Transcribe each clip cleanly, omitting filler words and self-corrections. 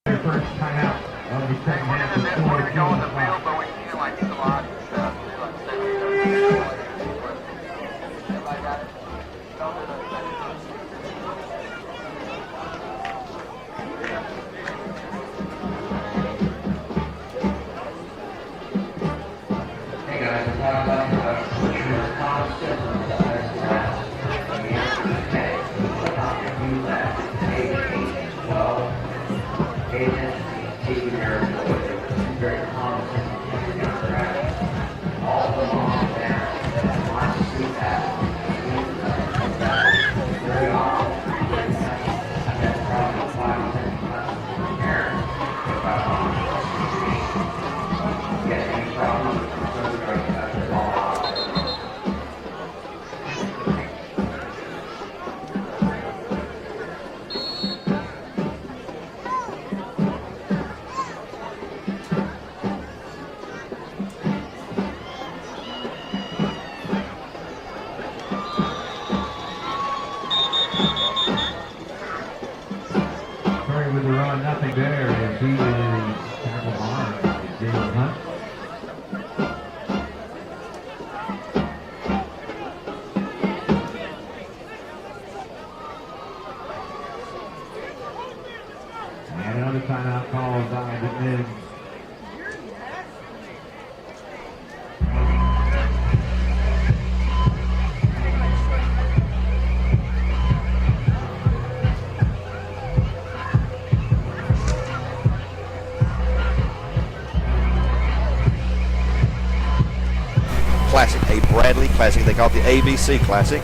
First timeout of the second half of 4 go on the field, but we feel like it's a lot. Everybody got it? Hey guys, it's not about put your concept on the class. The answer is K. Click on your view left. H12. Agency, TV nerd, very common interaction. All the long there. Lots of sleep apps. Very often. I've had probably 5 or 10 classes from parents about get any problems with the drugs after all out. Starting with the run, nothing there, and he is tackle on Jalen Hunt. And another timeout called by McMinn. Classic, a Bradley Classic. They call it the ABC Classic.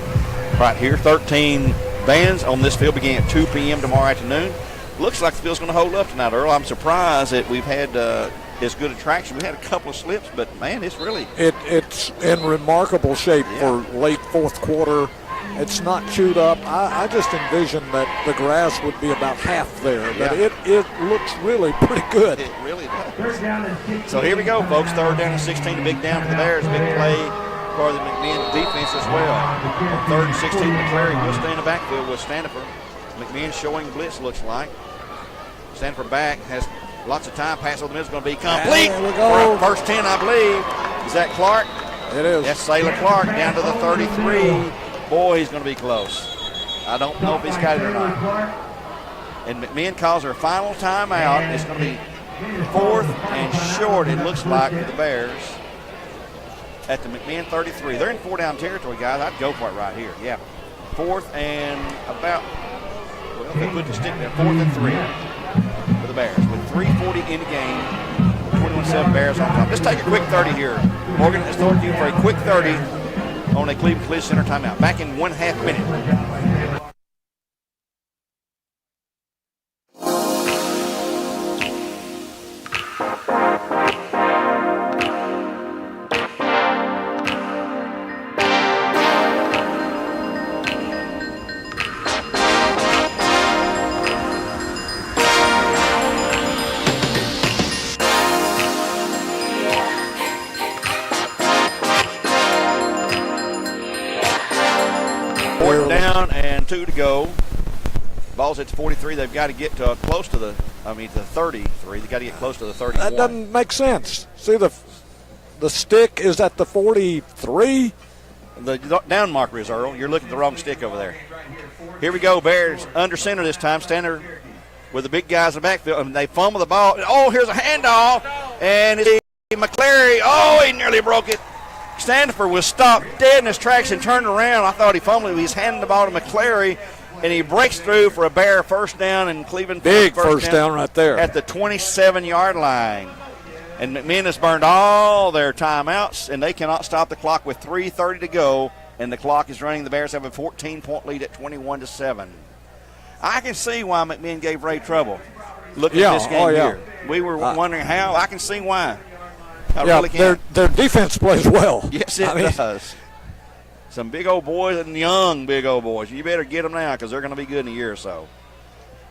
Right here, 13 bands on this field beginning at 2 p.m. tomorrow afternoon. Looks like the field's going to hold up tonight, Earl. I'm surprised that we've had as good attraction. We had a couple of slips, but, man, it's really... It's in remarkable shape for late fourth quarter. It's not chewed up. I just envisioned that the grass would be about half there, but it looks really pretty good. It really does. So here we go, folks. Third down and 16, a big down for the Bears. Big play for the McMinn defense as well. On third and 16, McClary will stay in the backfield with Standifer. McMinn showing blitz, looks like. Standifer back, has lots of time. Pass over the middle is going to be complete. There we go. For first 10, I believe. Is that Clark? It is. That's Sailor Clark down to the 33. Boy, he's going to be close. I don't know if he's got it or not. And McMinn calls her final timeout. It's going to be fourth and short, it looks like, for the Bears at the McMinn 33. They're in 4-down territory, guys. I'd go for it right here. Yeah. Fourth and about, well, they put the stick there. 4th and 3 for the Bears with 3:40 in the game. 21-7 Bears on top. Let's take a quick 30 here. Morgan, let's throw it to you for a quick 30 on a Cleveland Collision Center timeout. Back in 1/2 minute. Down and 2 to go. Ball's at 43. They've got to get to close to the 33. They've got to get close to the 31. That doesn't make sense. See, the stick is at the 43. The down marker is, Earl. You're looking at the wrong stick over there. Here we go. Bears under center this time. Standard with the big guys in the backfield. And they fumble the ball. Oh, here's a handoff. And it's McClary. Oh, he nearly broke it. Standifer was stopped dead in his tracks and turned around. I thought he fumbled. He's handing the ball to McClary, and he breaks through for a Bear first down, and Cleveland big first down right there at the 27-yard line. And McMinn has burned all their timeouts, and they cannot stop the clock with 3:30 to go, and the clock is running. The Bears have a 14-point lead at 21-7. I can see why McMinn gave Ray trouble. Look at this game here. We were wondering how. I can see why. I really can. Their defense plays well. Yes, it does. Some big old boys and young big old boys. You better get them now because they're going to be good in a year or so.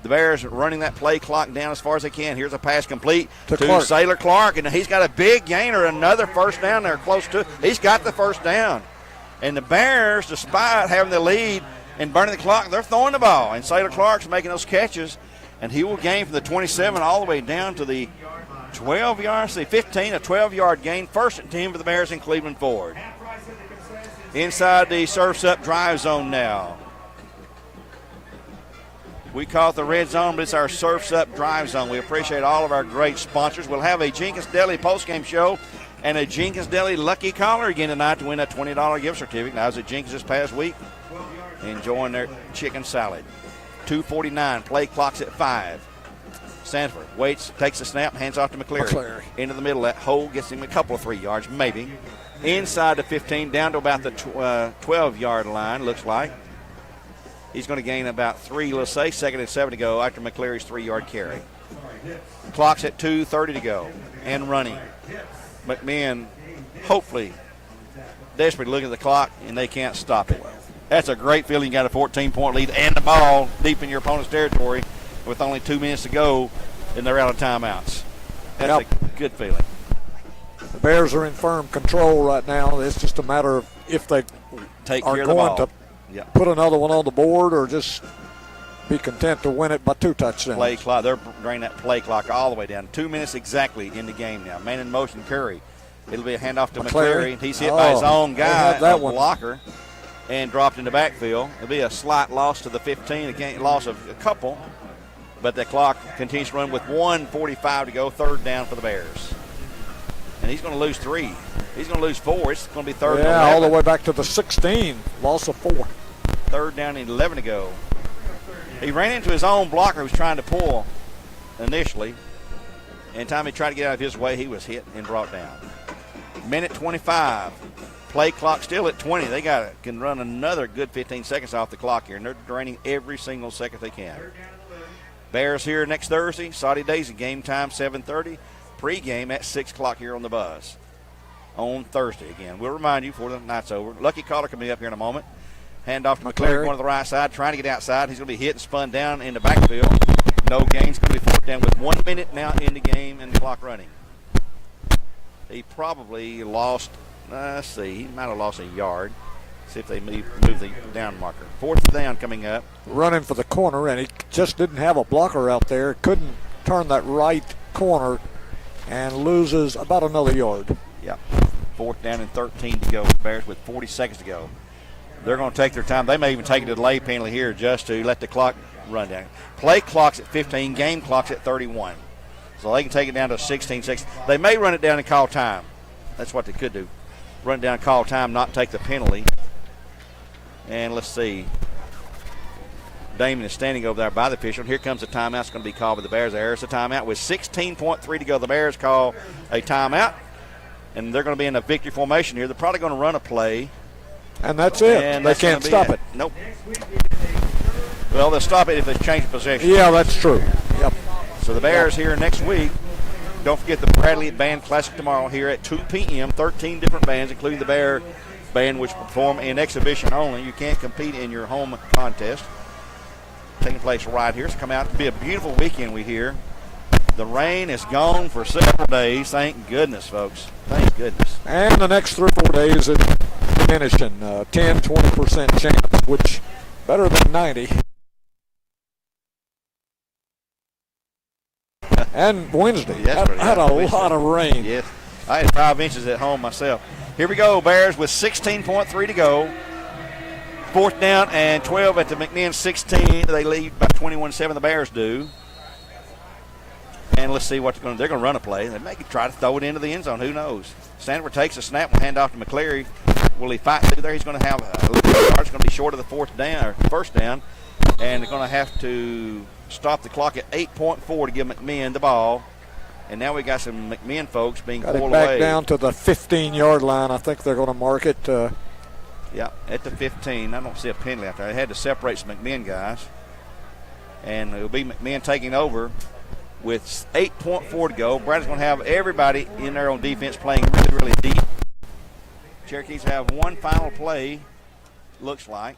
The Bears are running that play clock down as far as they can. Here's a pass complete to Sailor Clark, and he's got a big gainer, another first down there close to. He's got the first down. And the Bears, despite having the lead and burning the clock, they're throwing the ball. And Sailor Clark's making those catches. And he will gain from the 27 all the way down to the 12-yard, 15, a 12-yard gain. 1st and 10 for the Bears in Cleveland Ford. Inside the Surfs Up drive zone now. We call it the red zone, but it's our Surfs Up drive zone. We appreciate all of our great sponsors. We'll have a Jenkins Deli postgame show and a Jenkins Deli lucky caller again tonight to win a $20 gift certificate. I was at Jenkins this past week enjoying their chicken salad. 2:49, play clock's at 5. Sanford waits, takes the snap, hands off to McCleary. Into the middle, that hole gets him a couple of 3 yards, maybe. Inside the 15, down to about the 12-yard line, looks like. He's going to gain about 3, let's say, 2nd and 7 to go after McCleary's 3-yard carry. Clock's at 2:30 to go and running. McMinn, hopefully, desperately looking at the clock, and they can't stop it. That's a great feeling. You got a 14-point lead and the ball deep in your opponent's territory with only 2 minutes to go, and they're out of timeouts. That's a good feeling. The Bears are in firm control right now. It's just a matter of if they are going to put another one on the board or just be content to win it by 2 touchdowns. Play clock. They're bringing that play clock all the way down. 2 minutes exactly in the game now. Man in motion, Curry. It'll be a handoff to McCleary. He's hit by his own guy, a blocker, and dropped in the backfield. It'll be a slight loss to the 15, a loss of a couple, but the clock continues to run with 1:45 to go, 3rd down for the Bears. And he's going to lose 3. He's going to lose 4. It's going to be 3rd and 11. Yeah, all the way back to the 16, loss of 4. 3rd down and 11 to go. He ran into his own blocker who was trying to pull initially. And time he tried to get out of his way, he was hit and brought down. Minute 25. Play clock still at 20. They can run another good 15 seconds off the clock here, and they're draining every single second they can. Bears here next Thursday. Saudi Daisy game time 7:30. Pre-game at 6 o'clock here on the Buzz on Thursday again. We'll remind you before the night's over. Lucky caller coming up here in a moment. Hand off to McCleary, going to the right side, trying to get outside. He's going to be hit and spun down in the backfield. No gains. Going to be 4th down with 1 minute now in the game and the clock running. He probably lost, let's see, he might have lost a yard. See if they move the down marker. 4th down coming up. Running for the corner, and he just didn't have a blocker out there. Couldn't turn that right corner and loses about another yard. Yep. 4th down and 13 to go. Bears with 40 seconds to go. They're going to take their time. They may even take a delay penalty here just to let the clock run down. Play clock's at 15, game clock's at 31. So they can take it down to 16 seconds. They may run it down and call time. That's what they could do. Run it down, call time, not take the penalty. And let's see. Damon is standing over there by the official. Here comes a timeout. It's going to be called by the Bears. There's a timeout with 16.3 to go. The Bears call a timeout, and they're going to be in a victory formation here. They're probably going to run a play. And that's it. And they can't stop it. Nope. Well, they'll stop it if they change possession. Yeah, that's true. Yep. So the Bears here next week. Don't forget the Bradley Band Classic tomorrow here at 2 p.m. 13 different bands, including the Bear Band, which perform in exhibition only. You can't compete in your home contest. Taking place right here. It's come out to be a beautiful weekend, we hear. The rain is gone for several days. Thank goodness, folks. Thank goodness. And the next 3 or 4 days, it's diminishing. 10-20% chance, which better than 90. And Wednesday had a lot of rain. Yes. I had 5 inches at home myself. Here we go, Bears with 16.3 to go. 4th down and 12 at the McMinn 16. They lead by 21-7, the Bears do. And let's see what they're going to do. They're going to run a play. They may try to throw it into the end zone. Who knows? Stanford takes a snap and hand off to McCleary. Will he fight through there? He's going to have a little yard. It's going to be short of the 1st down. And they're going to have to stop the clock at 8.4 to give McMinn the ball. And now we got some McMinn folks being pulled away. Got it back down to the 15-yard line. I think they're going to mark it. Yeah, at the 15. I don't see a penalty out there. They had to separate some McMinn guys. And it'll be McMinn taking over with 8.4 to go. Bradley's going to have everybody in there on defense playing really, really deep. Cherokees have one final play, looks like.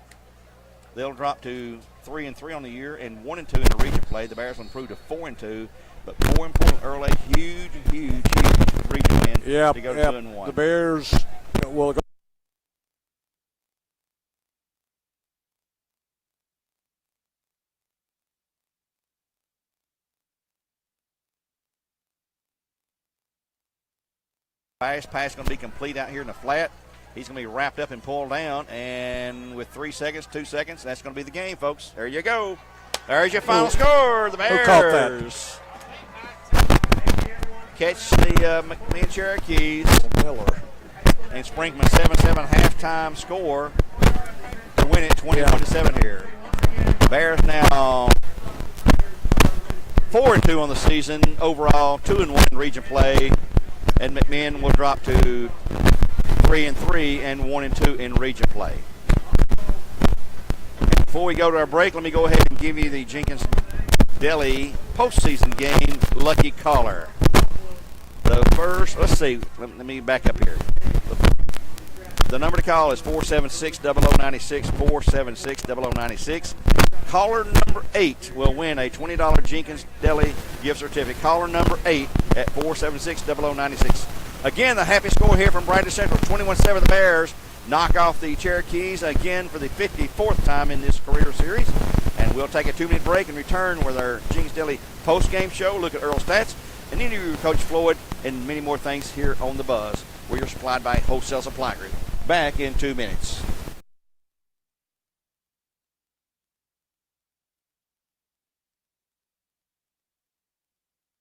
They'll drop to 3-3 on the year and 1-2 in the region play. The Bears will improve to 4-2. But more important, early, huge region win to go to 2-1. The Bears will go. Pass going to be complete out here in the flat. He's going to be wrapped up and pulled down. And with 3 seconds, 2 seconds, that's going to be the game, folks. There you go. There's your final score. The Bears Who caught that? catch the McMinn Cherokees. Miller. And Sprinkman 7-7 halftime score to win it 21-7 here. Bears now 4-2 on the season overall, 2-1 in region play, and McMinn will drop to 3-3 and 1-2 in region play. And before we go to our break, let me go ahead and give you the Jenkins Deli postseason game lucky caller. The first, let's see, let me back up here. The number to call is 476-0096, 476-0096. Caller number 8 will win a $20 Jenkins Deli gift certificate. Caller number 8 at 476-0096. Again, the happy score here from Bradley Central, 21-7. The Bears knock off the Cherokees again for the 54th time in this career series. And we'll take a 2-minute break and return with our Jenkins Deli post-game show, look at Earl stats, and interview Coach Floyd and many more things here on The Buzz, where you're supplied by Wholesale Supply Group. Back in 2 minutes.